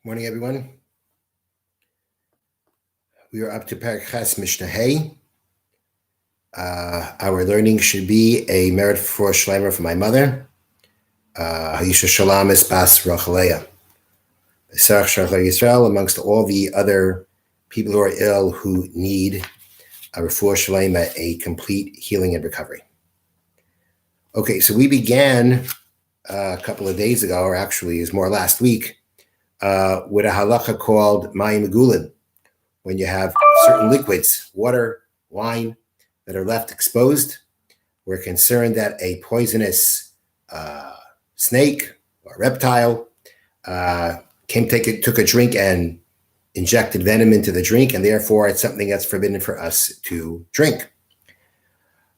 Morning, everyone. We are up to Perek Ches Mishna Hey. Our learning should be a merit for Shleimer for my mother. Hayisha Shalom es Bas Rachaleya. Sarach Shalach Yisrael, amongst all the other people who are ill who need a refuah Shleimer, a complete healing and recovery. Okay, so we began a couple of days ago, or actually is more last week, with a halacha called Mayim Megulin. When you have certain liquids, water, wine, that are left exposed, we're concerned that a poisonous snake or reptile took a drink and injected venom into the drink, and therefore it's something that's forbidden for us to drink.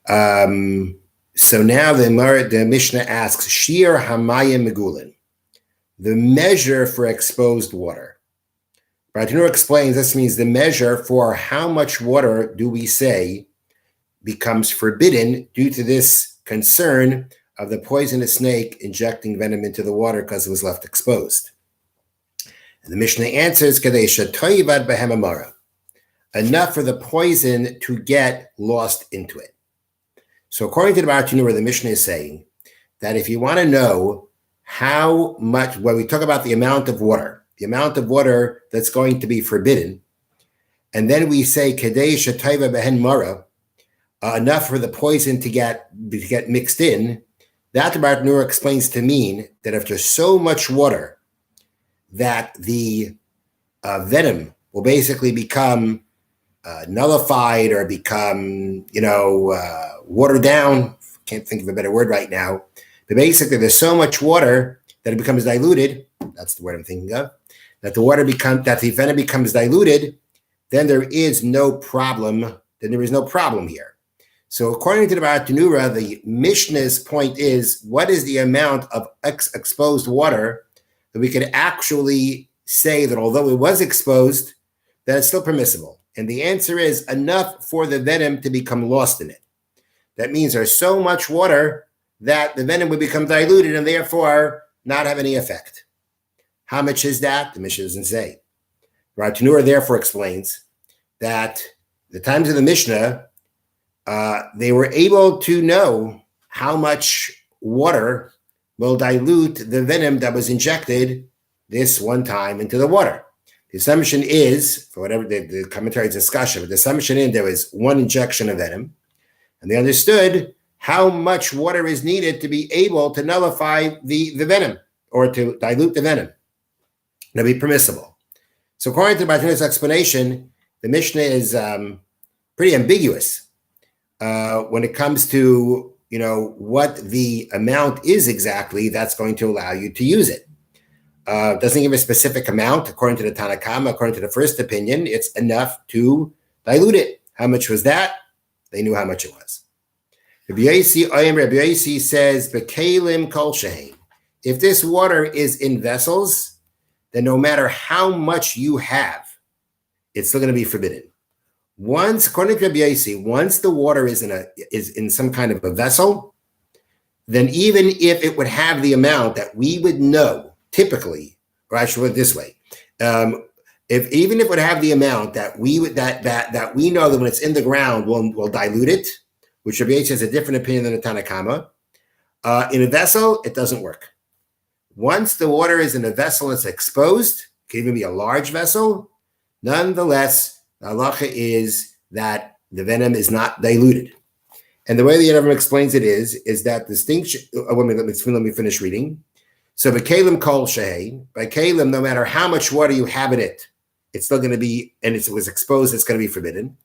So now the Mishnah asks, Shir Hamayim Megulin, the measure for exposed water. Bartanur explains this means the measure for how much water do we say becomes forbidden due to this concern of the poisonous snake injecting venom into the water because it was left exposed. And the Mishnah answers, enough for the poison to get lost into it. So according to the Bartanur, the Mishnah is saying that if you want to know how much, when we talk about the amount of water that's going to be forbidden, and then we say Kadei Shataiva Behen Mara, enough for the poison to get mixed in, that the Bartanur explains to mean that if there's so much water that the venom will basically become nullified or become, watered down. Can't think of a better word right now. But basically, there's so much water that it becomes diluted. That's the word I'm thinking of. That the venom becomes diluted, then there is no problem. Then there is no problem here. So according to the Bartanura, the Mishnah's point is, what is the amount of exposed water that we could actually say that although it was exposed, that it's still permissible? And the answer is enough for the venom to become lost in it. That means there's so much water that the venom would become diluted and therefore not have any effect. How much is that? The Mishnah doesn't say. Bartanura therefore explains that the times of the Mishnah, they were able to know how much water will dilute the venom that was injected this one time into the water. The assumption is, for whatever the commentary discussion, but the assumption is there was one injection of venom, and they understood how much water is needed to be able to nullify the venom or to dilute the venom. That'd be permissible. So according to Bartanur's explanation, the Mishnah is pretty ambiguous when it comes to what the amount is exactly that's going to allow you to use it. Doesn't give a specific amount. According to the Tanna Kama, according to the first opinion, it's enough to dilute it. How much was that? They knew how much it was. Rabbi Yosi says, "B'kelim kol shehein." If this water is in vessels, then no matter how much you have, it's still going to be forbidden. According to Rabbi Yosi, once the water is in some kind of a vessel, then even if it would have the amount that we would know typically, or I should put it this way, even if it would have the amount that we know that when it's in the ground will dilute it, which Rabbi Yosi has a different opinion than the Tanna Kama, in a vessel it doesn't work. Once the water is in a vessel that's exposed, it can even be a large vessel, nonetheless, the halacha is that the venom is not diluted. And the way the Rebbe explains it is that distinction. Let me finish reading. So, b'kelim kol shehein, by kelim, no matter how much water you have in it, it's still going to be, and it was exposed, it's going to be forbidden.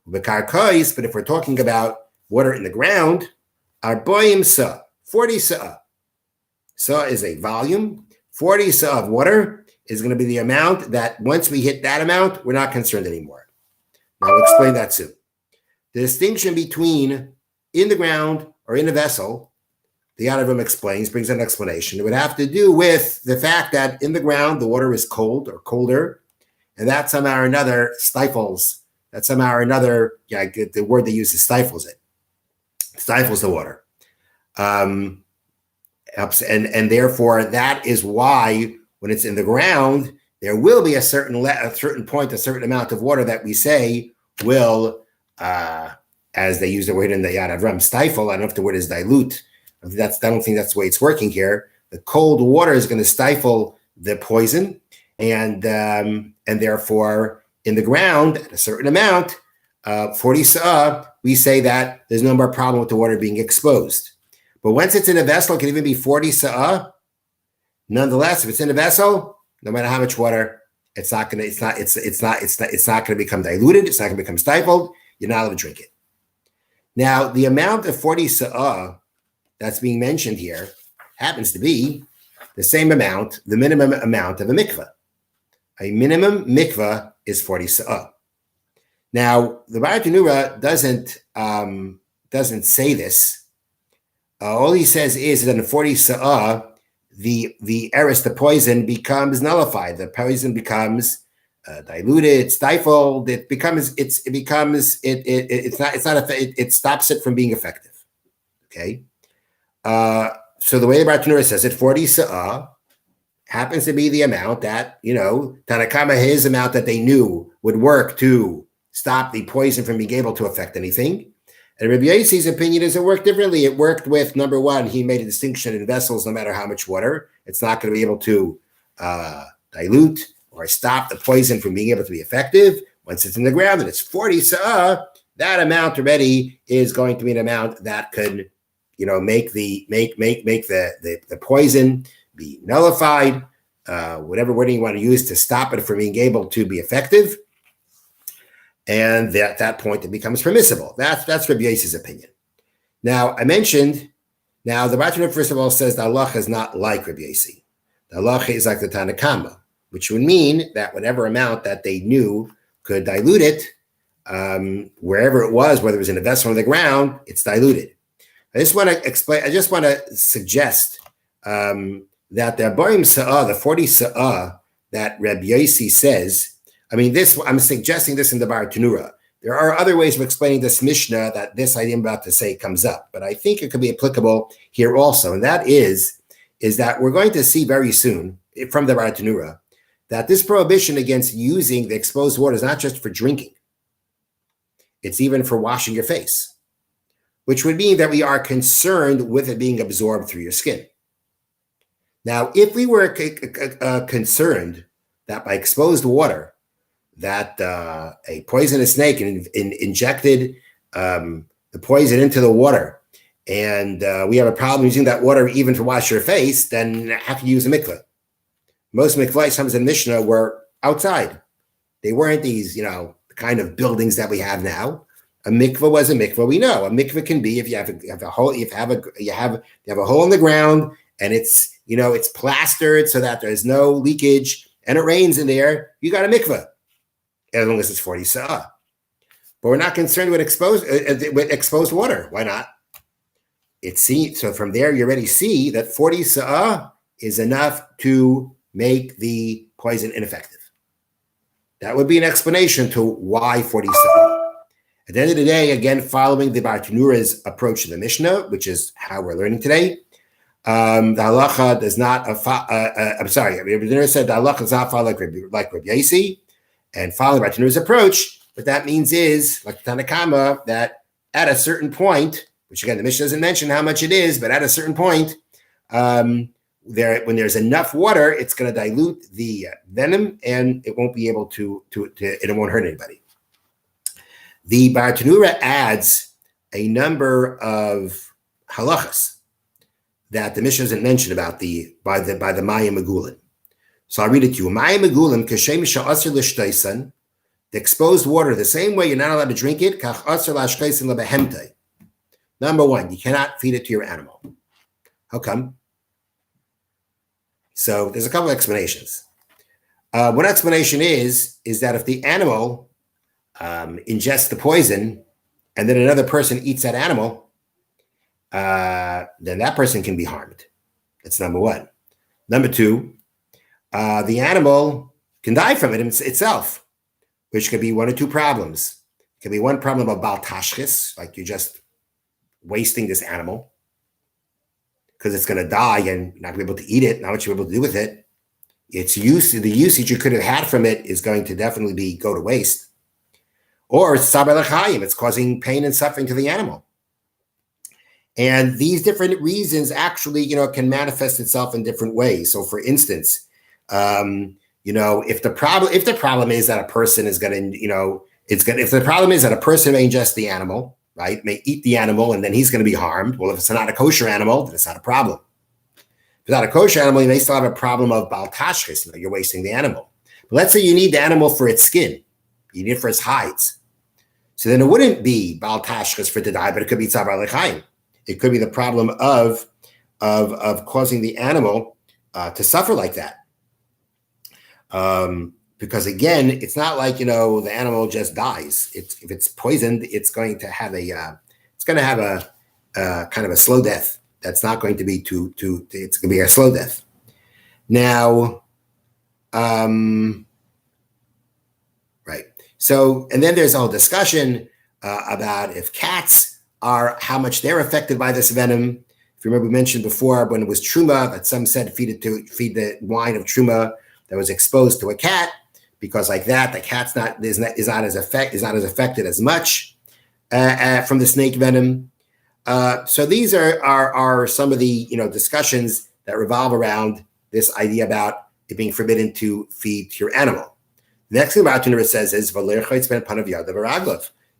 B'karkais, but if we're talking about water in the ground, arboim sa, 40 sa. Sa is a volume. 40 sa of water is going to be the amount that once we hit that amount, we're not concerned anymore. Now I'll explain that soon. The distinction between in the ground or in a vessel, the Yad explains, brings an explanation. It would have to do with the fact that in the ground, the water is cold or colder, and that somehow or another stifles, the word they use is stifles it. Stifles the water. And therefore, that is why when it's in the ground, there will be a certain point, a certain amount of water that we say will, as they use the word in the Yad Avram, stifle. I don't know if the word is dilute. I don't think that's the way it's working here. The cold water is going to stifle the poison, and therefore, in the ground, at a certain amount, 40 sa'ah, we say that there's no more problem with the water being exposed. But once it's in a vessel, it can even be 40 sa'ah. Nonetheless, if it's in a vessel, no matter how much water, it's not going to become diluted. It's not going to become stifled. You're not allowed to drink it. Now, the amount of 40 sa'ah that's being mentioned here happens to be the same amount, the minimum amount of a mikveh. A minimum mikveh is 40 sa'ah. Now, the Bartenura doesn't say this. All he says is that in 40 sa'ah, the eris, the poison, becomes nullified. The poison becomes diluted, stifled. It stops it from being effective. Okay. So the way the Bartenura says it, 40 sa'ah happens to be the amount that, Tanakama, his amount that they knew would work to stop the poison from being able to affect anything. And Rabbi Yossi's opinion is it worked differently. It worked with, number one, he made a distinction in vessels, no matter how much water. It's not going to be able to dilute or stop the poison from being able to be effective. Once it's in the ground and it's 40 sa'ah, that amount already is going to be an amount that could, make the poison be nullified, whatever wording you want to use to stop it from being able to be effective. And at that point, it becomes permissible. That's Rabbi Yossi's opinion. Now, I mentioned, the Bartenura, first of all, says the halacha is not like Rabbi Yossi. The halacha is like the Tanakama, which would mean that whatever amount that they knew could dilute it, wherever it was, whether it was in a vessel or on the ground, it's diluted. I just want to suggest that the Aborim Sa'ah, the 40 Sa'ah that Rabbi Yossi says, I'm suggesting this in the Bartenura. There are other ways of explaining this Mishna that this idea I'm about to say comes up, but I think it could be applicable here also. And that is that we're going to see very soon from the Bartenura that this prohibition against using the exposed water is not just for drinking. It's even for washing your face, which would mean that we are concerned with it being absorbed through your skin. Now, if we were concerned that by exposed water, that a poisonous snake injected the poison into the water, and we have a problem using that water even to wash your face, then how can you use a mikveh? Most mikvahs, some in Mishna, were outside. They weren't these, kind of buildings that we have now. A mikveh was a mikveh. We know a mikveh can be if you have a hole, you have a hole in the ground, and it's it's plastered so that there's no leakage, and it rains in there. You got a mikveh, as long as it's 40 sa'ah. But we're not concerned with exposed water. Why not? So from there, you already see that 40 sa'ah is enough to make the poison ineffective. That would be an explanation to why 40 sa'ah. At the end of the day, again, following the Bartenura's approach to the Mishnah, which is how we're learning today, the halacha does not. Bartenura said the halacha does not follow like Rabbi Yossi, and follow Bartenura's approach. What that means is, like the Tanakama, that at a certain point, which again the Mishnah doesn't mention how much it is, but at a certain point, when there's enough water, it's going to dilute the venom, and it won't be able it won't hurt anybody. The Bartenura adds a number of halachas that the Mishnah doesn't mention about by the Mayim Megulin. So I'll read it to you. Mayim Megulim kashem sha'asir l'shteisan. The exposed water, the same way you're not allowed to drink it, kach asir l'ashkeisan lebehemtei. Number one, you cannot feed it to your animal. How come? So there's a couple of explanations. One explanation is that if the animal ingests the poison and then another person eats that animal, then that person can be harmed. That's number one. Number two, the animal can die from it itself, which could be one or two problems. It could be one problem of bal tashchis, like you're just wasting this animal because it's going to die and you're not going to be able to eat it, not what you're able to do with it. the usage you could have had from it is going to definitely go to waste. Or it's sabar l'chaim, it's causing pain and suffering to the animal. And these different reasons actually, can manifest itself in different ways. So, for instance, if the problem is that a person is going to, if the problem is that a person may ingest the animal, right, may eat the animal, and then he's going to be harmed. Well, if it's not a kosher animal, then it's not a problem. If it's not a kosher animal, you may still have a problem of bal tashchis. You're wasting the animal. But let's say you need the animal for its skin, you need it for its hides. So then it wouldn't be bal tashchis for it to die, but it could be tzavar l'chaim. It could be the problem of causing the animal to suffer like that. Because again, it's not like the animal just dies. If it's poisoned, it's going to have a kind of a slow death. That's not going to be it's going to be a slow death. Now, right. So, and then there's a whole discussion about if cats how much they're affected by this venom. If you remember, we mentioned before when it was truma that some said feed the wine of truma that was exposed to a cat, because like that the cat's is not as affected as much from the snake venom. So these are some of the discussions that revolve around this idea about it being forbidden to feed to your animal. The next thing about it says is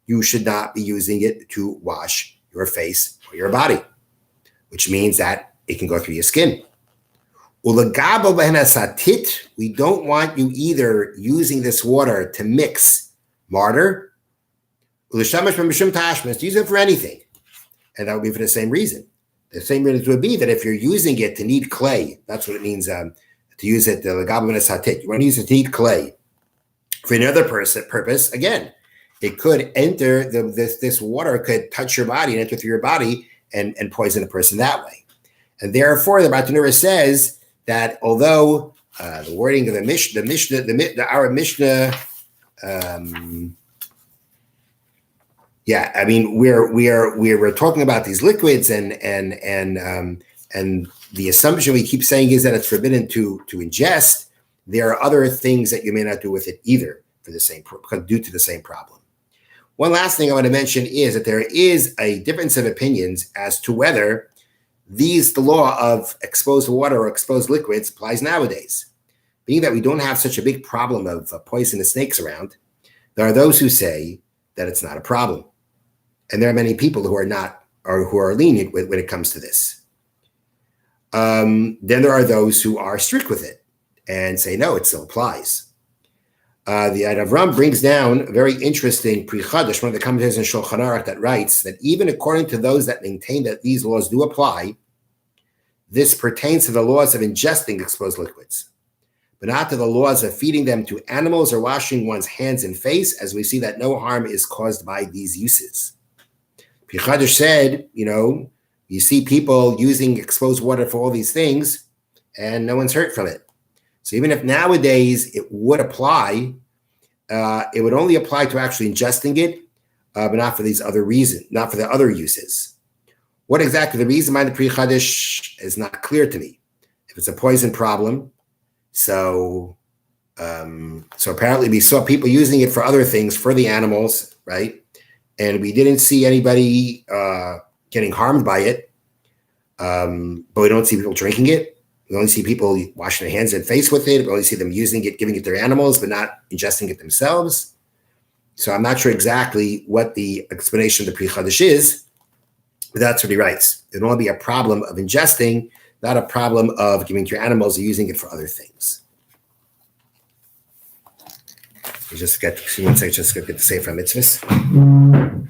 you should not be using it to wash your face or your body, which means that it can go through your skin. We don't want you either using this water to mix martyr, to use it for anything. And that would be for the same reason. The same reason would be that if you're using it to knead clay, that's what it means to use it, you want to use it to knead clay. For another purpose, again, it could enter, this water could touch your body and enter through your body and poison a person that way. And therefore, the Bartanura says that although the wording of our Mishnah, we're talking about these liquids and the assumption we keep saying is that it's forbidden to ingest. There are other things that you may not do with it either due to the same problem. One last thing I want to mention is that there is a difference of opinions as to whether the law of exposed water or exposed liquids applies nowadays. Being that we don't have such a big problem of poisonous snakes around, there are those who say that it's not a problem. And there are many people who are not, or who are lenient when it comes to this. Then there are those who are strict with it and say, no, it still applies. The Avram brings down a very interesting Pri Chadash, one of the commentators in Shulchan Aruch, that writes that even according to those that maintain that these laws do apply, this pertains to the laws of ingesting exposed liquids, but not to the laws of feeding them to animals or washing one's hands and face, as we see that no harm is caused by these uses. Pri Chadash said, you see people using exposed water for all these things, and no one's hurt from it. So even if nowadays it would apply, it would only apply to actually ingesting it, but not for these other reasons, not for the other uses. What exactly the reason behind the Pri Chadash is not clear to me. If it's a poison problem, so apparently we saw people using it for other things, for the animals, right? And we didn't see anybody getting harmed by it, but we don't see people drinking it. We only see people washing their hands and face with it. We only see them using it, giving it to their animals, but not ingesting it themselves. So I'm not sure exactly what the explanation of the Pri Chadash is, but that's what he writes. It will only be a problem of ingesting, not a problem of giving to your animals or using it for other things. Just get the Sefer HaMitzvot.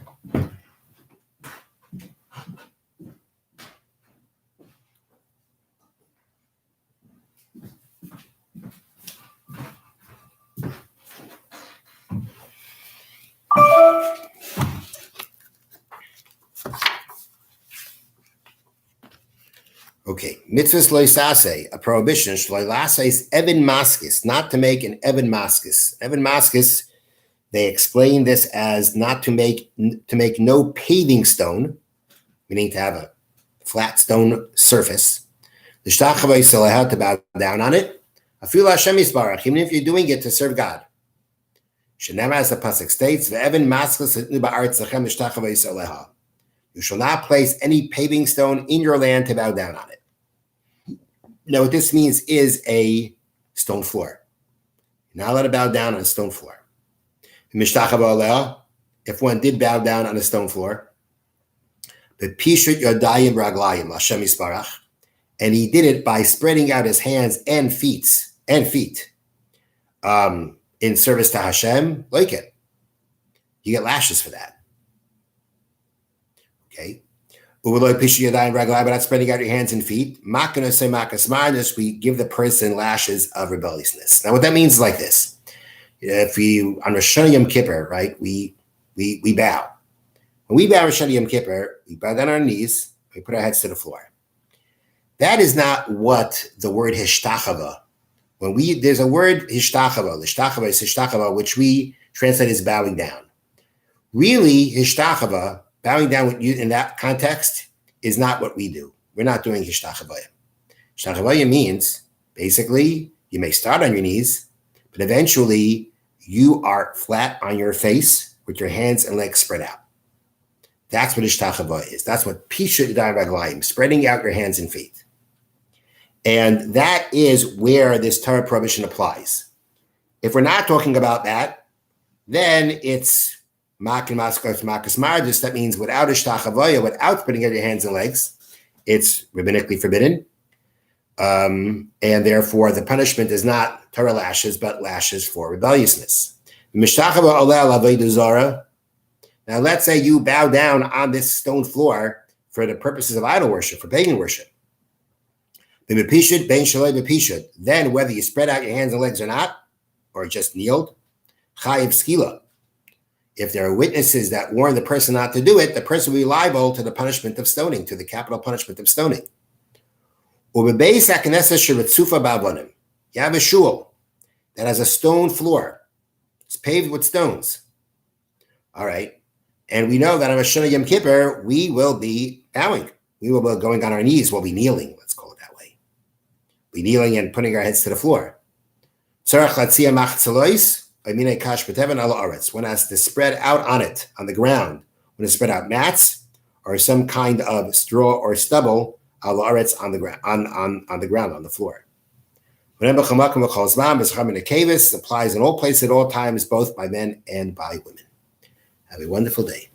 Okay, mitzvahs loisase, a prohibition, shloilase is even maskis, not to make an even maskis. Even maskis, they explain this as not to make no paving stone, meaning to have a flat stone surface. The shtachavay is allowed to bow down on it. Afilu Hashem Yisbarach, even if you're doing it to serve God. Shenema, as the pasuk states, "Ve'evan maskos etnu ba'aretz lechem nishtachava yisaleha." You shall not place any paving stone in your land to bow down on it. Now, what this means is a stone floor. You're not allowed to bow down on a stone floor. Mishtachava aleha, if one did bow down on a stone floor, but pishut yodayim raglayim l'Hashem Yisbarach, and he did it by spreading out his hands and feet, in service to Hashem, like it. You get lashes for that. Okay. But not spreading out your hands and feet. We give the person lashes of rebelliousness. Now, what that means is like this. If we, on Rosh Hashanah Yom Kippur, right, we bow. When we bow Rosh Hashanah Yom Kippur, we bow down on our knees, we put our heads to the floor. That is not what the word hishtachava. There's a word hishtachava. Hishtachava is hishtachava, which we translate as bowing down. Really, hishtachava, bowing down in that context, is not what we do. We're not doing hishtachavaya. Hishtachavaya means, basically, you may start on your knees, but eventually you are flat on your face with your hands and legs spread out. That's what hishtachavaya is. That's what pishut yadayim raglayim, spreading out your hands and feet. And that is where this Torah prohibition applies. If we're not talking about that, then it's makin maskos makas margis. That means without hishtachavaya, without spreading out your hands and legs, it's rabbinically forbidden. And therefore, the punishment is not Torah lashes, but lashes for rebelliousness. Now, let's say you bow down on this stone floor for the purposes of idol worship, for pagan worship. Then whether you spread out your hands and legs or not, or just kneeled, chayiv skila. If there are witnesses that warn the person not to do it, the person will be liable to the punishment of stoning, to the capital punishment of stoning. You have a shul that has a stone floor. It's paved with stones. All right. And we know that on Rosh Hashanah Yom Kippur, we will be bowing. We will be going on our knees. We'll be kneeling. Let's call it that way. Be kneeling and putting our heads to the floor. One has to spread out on it, on the ground. One has to spread out mats or some kind of straw or stubble on the ground, on the ground, on the floor. Applies in all places at all times, both by men and by women. Have a wonderful day.